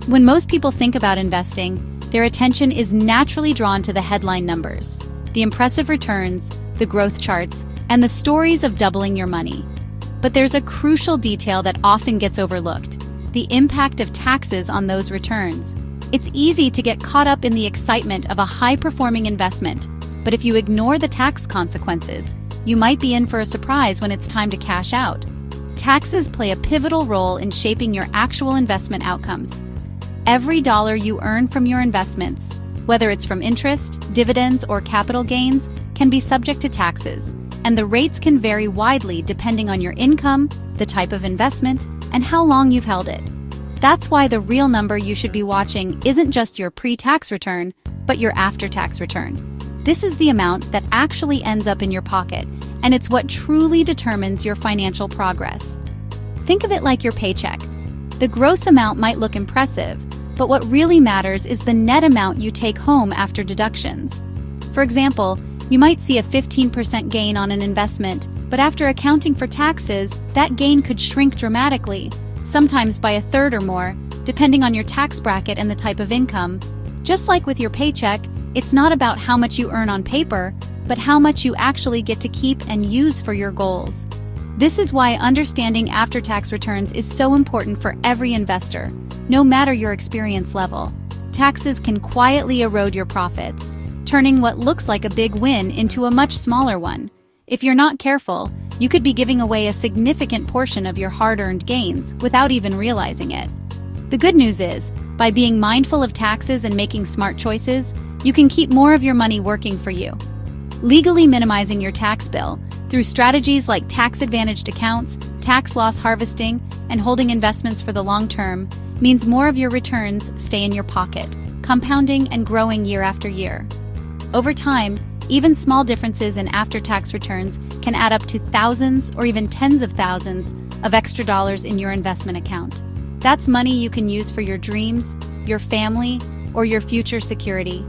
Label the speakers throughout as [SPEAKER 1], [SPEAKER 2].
[SPEAKER 1] When most people think about investing, their attention is naturally drawn to the headline numbers, the impressive returns, the growth charts, and the stories of doubling your money. But there's a crucial detail that often gets overlooked: the impact of taxes on those returns. It's easy to get caught up in the excitement of a high-performing investment, but if you ignore the tax consequences, you might be in for a surprise when it's time to cash out. Taxes play a pivotal role in shaping your actual investment outcomes. Every dollar you earn from your investments, whether it's from interest, dividends, or capital gains, can be subject to taxes, and the rates can vary widely depending on your income, the type of investment, and how long you've held it. That's why the real number you should be watching isn't just your pre-tax return, but your after-tax return. This is the amount that actually ends up in your pocket, and it's what truly determines your financial progress. Think of it like your paycheck. The gross amount might look impressive, but what really matters is the net amount you take home after deductions. For example, you might see a 15% gain on an investment, but after accounting for taxes, that gain could shrink dramatically, sometimes by a third or more, depending on your tax bracket and the type of income. Just like with your paycheck, it's not about how much you earn on paper, but how much you actually get to keep and use for your goals. This is why understanding after-tax returns is so important for every investor, no matter your experience level. Taxes can quietly erode your profits, turning what looks like a big win into a much smaller one. If you're not careful, you could be giving away a significant portion of your hard-earned gains without even realizing it. The good news is, by being mindful of taxes and making smart choices, you can keep more of your money working for you. Legally minimizing your tax bill through strategies like tax-advantaged accounts, tax loss harvesting, and holding investments for the long term means more of your returns stay in your pocket, compounding and growing year after year. Over time, even small differences in after-tax returns can add up to thousands or even tens of thousands of extra dollars in your investment account. That's money you can use for your dreams, your family, or your future security.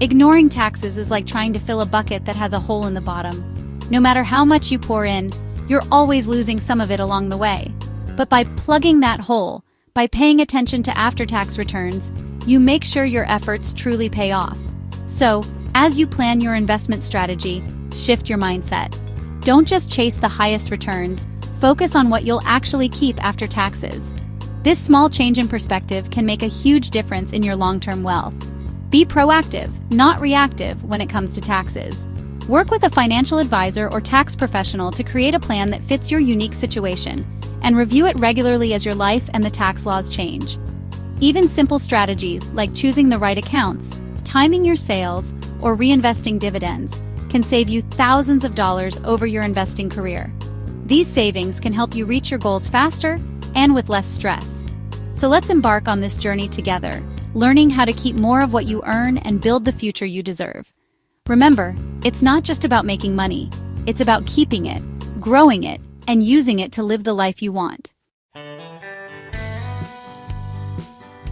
[SPEAKER 1] Ignoring taxes is like trying to fill a bucket that has a hole in the bottom. No matter how much you pour in, you're always losing some of it along the way. But by plugging that hole, by paying attention to after-tax returns, you make sure your efforts truly pay off. So, as you plan your investment strategy, shift your mindset. Don't just chase the highest returns, focus on what you'll actually keep after taxes. This small change in perspective can make a huge difference in your long-term wealth. Be proactive, not reactive, when it comes to taxes. Work with a financial advisor or tax professional to create a plan that fits your unique situation, and review it regularly as your life and the tax laws change. Even simple strategies like choosing the right accounts, timing your sales, or reinvesting dividends can save you thousands of dollars over your investing career. These savings can help you reach your goals faster and with less stress. So let's embark on this journey together, learning how to keep more of what you earn and build the future you deserve. Remember, it's not just about making money, it's about keeping it, growing it, and using it to live the life you want.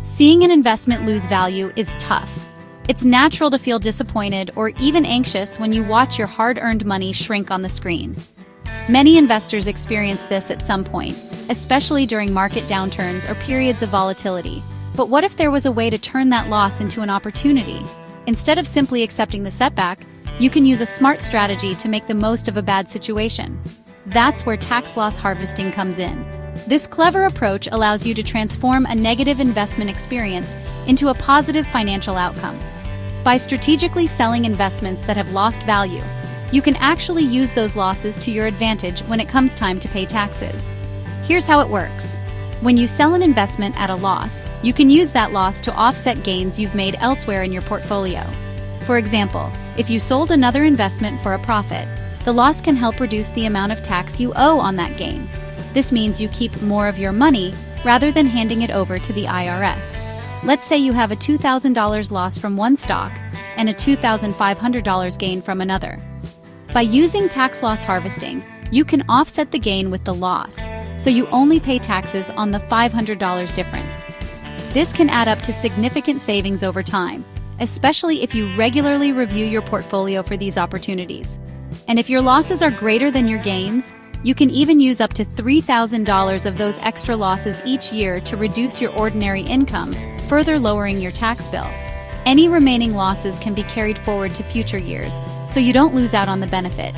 [SPEAKER 1] Seeing an investment lose value is tough. It's natural to feel disappointed or even anxious when you watch your hard-earned money shrink on the screen. Many investors experience this at some point, especially during market downturns or periods of volatility. But what if there was a way to turn that loss into an opportunity? Instead of simply accepting the setback, you can use a smart strategy to make the most of a bad situation. That's where tax loss harvesting comes in. This clever approach allows you to transform a negative investment experience into a positive financial outcome. By strategically selling investments that have lost value, you can actually use those losses to your advantage when it comes time to pay taxes. Here's how it works. When you sell an investment at a loss, you can use that loss to offset gains you've made elsewhere in your portfolio. For example, if you sold another investment for a profit, the loss can help reduce the amount of tax you owe on that gain. This means you keep more of your money rather than handing it over to the IRS. Let's say you have a $2,000 loss from one stock and a $2,500 gain from another. By using tax loss harvesting, you can offset the gain with the loss, so you only pay taxes on the $500 difference. This can add up to significant savings over time, especially if you regularly review your portfolio for these opportunities. And if your losses are greater than your gains, you can even use up to $3,000 of those extra losses each year to reduce your ordinary income, further lowering your tax bill. Any remaining losses can be carried forward to future years, so you don't lose out on the benefit.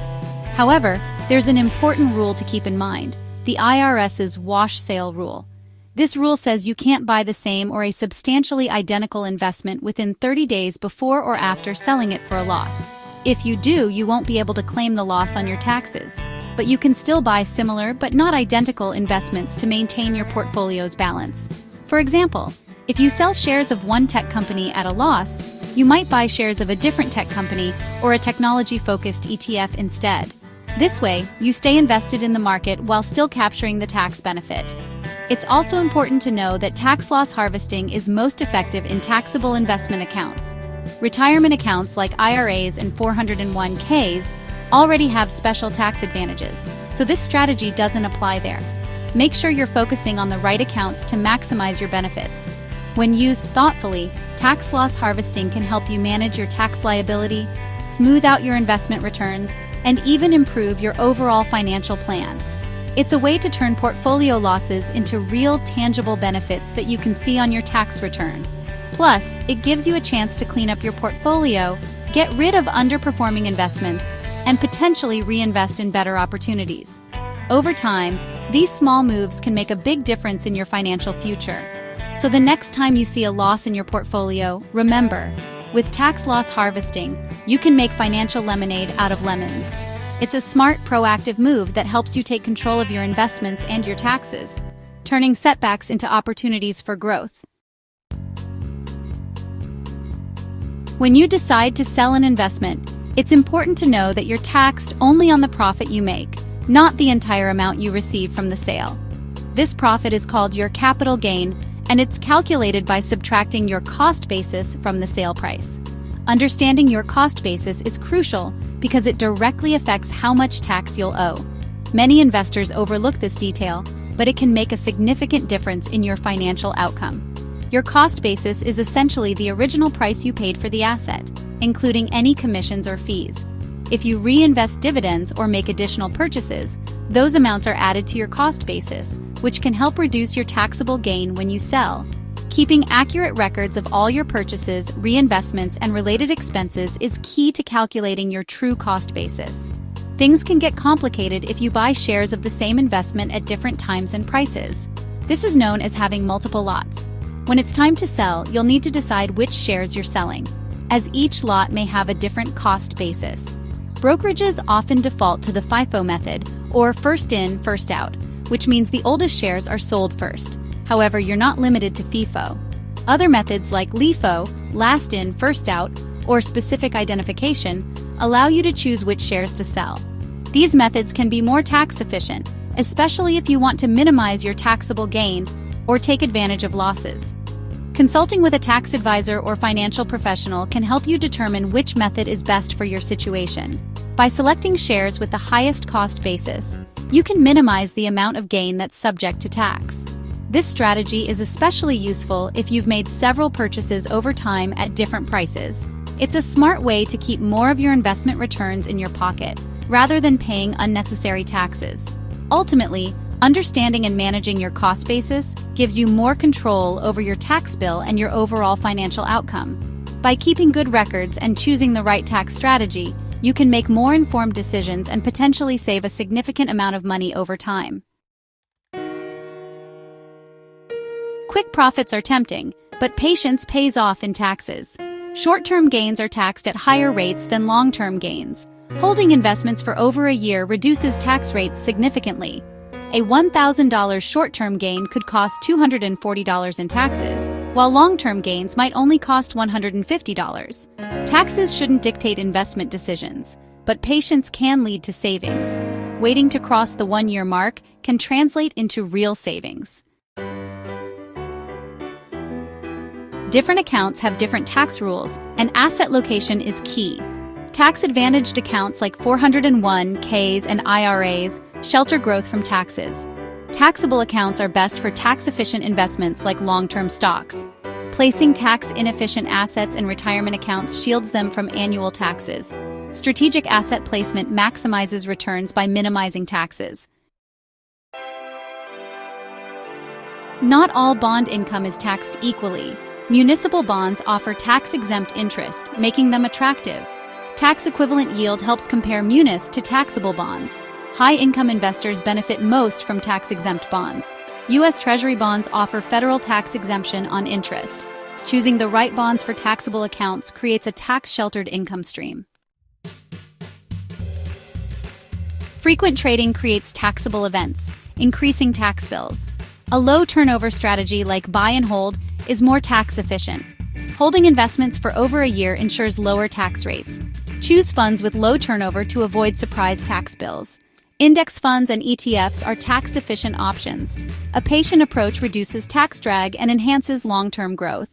[SPEAKER 1] However, there's an important rule to keep in mind: the IRS's wash sale rule. This rule says you can't buy the same or a substantially identical investment within 30 days before or after selling it for a loss. If you do, you won't be able to claim the loss on your taxes, but you can still buy similar but not identical investments to maintain your portfolio's balance. For example, if you sell shares of one tech company at a loss, you might buy shares of a different tech company or a technology-focused ETF instead. This way, you stay invested in the market while still capturing the tax benefit. It's also important to know that tax loss harvesting is most effective in taxable investment accounts. Retirement accounts like IRAs and 401ks already have special tax advantages, so this strategy doesn't apply there. Make sure you're focusing on the right accounts to maximize your benefits. When used thoughtfully, tax loss harvesting can help you manage your tax liability, smooth out your investment returns, and even improve your overall financial plan. It's a way to turn portfolio losses into real, tangible benefits that you can see on your tax return. Plus, it gives you a chance to clean up your portfolio, get rid of underperforming investments, and potentially reinvest in better opportunities. Over time, these small moves can make a big difference in your financial future. So the next time you see a loss in your portfolio, remember, with tax loss harvesting, you can make financial lemonade out of lemons. It's a smart, proactive move that helps you take control of your investments and your taxes, turning setbacks into opportunities for growth. When you decide to sell an investment, it's important to know that you're taxed only on the profit you make, not the entire amount you receive from the sale. This profit is called your capital gain, and it's calculated by subtracting your cost basis from the sale price. Understanding your cost basis is crucial because it directly affects how much tax you'll owe. Many investors overlook this detail, but it can make a significant difference in your financial outcome. Your cost basis is essentially the original price you paid for the asset, including any commissions or fees. If you reinvest dividends or make additional purchases, those amounts are added to your cost basis, which can help reduce your taxable gain when you sell. Keeping accurate records of all your purchases, reinvestments, and related expenses is key to calculating your true cost basis. Things can get complicated if you buy shares of the same investment at different times and prices. This is known as having multiple lots. When it's time to sell, you'll need to decide which shares you're selling, as each lot may have a different cost basis. Brokerages often default to the FIFO method, or first in, first out, which means the oldest shares are sold first. However, you're not limited to FIFO. Other methods like LIFO, last in, first out, or specific identification, allow you to choose which shares to sell. These methods can be more tax efficient, especially if you want to minimize your taxable gain or take advantage of losses. Consulting with a tax advisor or financial professional can help you determine which method is best for your situation. By selecting shares with the highest cost basis, you can minimize the amount of gain that's subject to tax. This strategy is especially useful if you've made several purchases over time at different prices. It's a smart way to keep more of your investment returns in your pocket, rather than paying unnecessary taxes. Ultimately, understanding and managing your cost basis gives you more control over your tax bill and your overall financial outcome. By keeping good records and choosing the right tax strategy, you can make more informed decisions and potentially save a significant amount of money over time. Quick profits are tempting, but patience pays off in taxes. Short-term gains are taxed at higher rates than long-term gains. Holding investments for over a year reduces tax rates significantly. A $1,000 short-term gain could cost $240 in taxes, while long-term gains might only cost $150. Taxes shouldn't dictate investment decisions, but patience can lead to savings. Waiting to cross the one-year mark can translate into real savings. Different accounts have different tax rules, and asset location is key. Tax-advantaged accounts like 401ks and IRAs shelter growth from taxes. Taxable accounts are best for tax-efficient investments like long-term stocks. Placing tax-inefficient assets in retirement accounts shields them from annual taxes. Strategic asset placement maximizes returns by minimizing taxes. Not all bond income is taxed equally. Municipal bonds offer tax-exempt interest, making them attractive. Tax-equivalent yield helps compare munis to taxable bonds. High-income investors benefit most from tax-exempt bonds. U.S. Treasury bonds offer federal tax exemption on interest. Choosing the right bonds for taxable accounts creates a tax-sheltered income stream. Frequent trading creates taxable events, increasing tax bills. A low turnover strategy like buy and hold is more tax efficient. Holding investments for over a year ensures lower tax rates. Choose funds with low turnover to avoid surprise tax bills. Index funds and ETFs are tax-efficient options. A patient approach reduces tax drag and enhances long-term growth.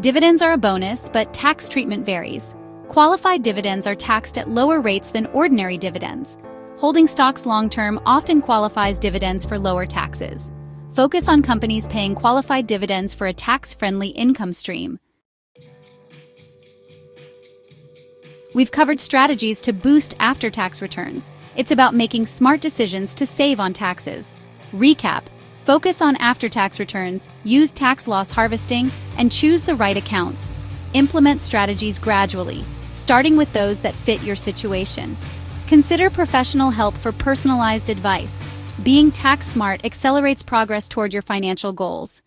[SPEAKER 1] Dividends are a bonus, but tax treatment varies. Qualified dividends are taxed at lower rates than ordinary dividends. Holding stocks long-term often qualifies dividends for lower taxes. Focus on companies paying qualified dividends for a tax-friendly income stream. We've covered strategies to boost after-tax returns. It's about making smart decisions to save on taxes. Recap: focus on after-tax returns, use tax loss harvesting, and choose the right accounts. Implement strategies gradually, starting with those that fit your situation. Consider professional help for personalized advice. Being tax smart accelerates progress toward your financial goals.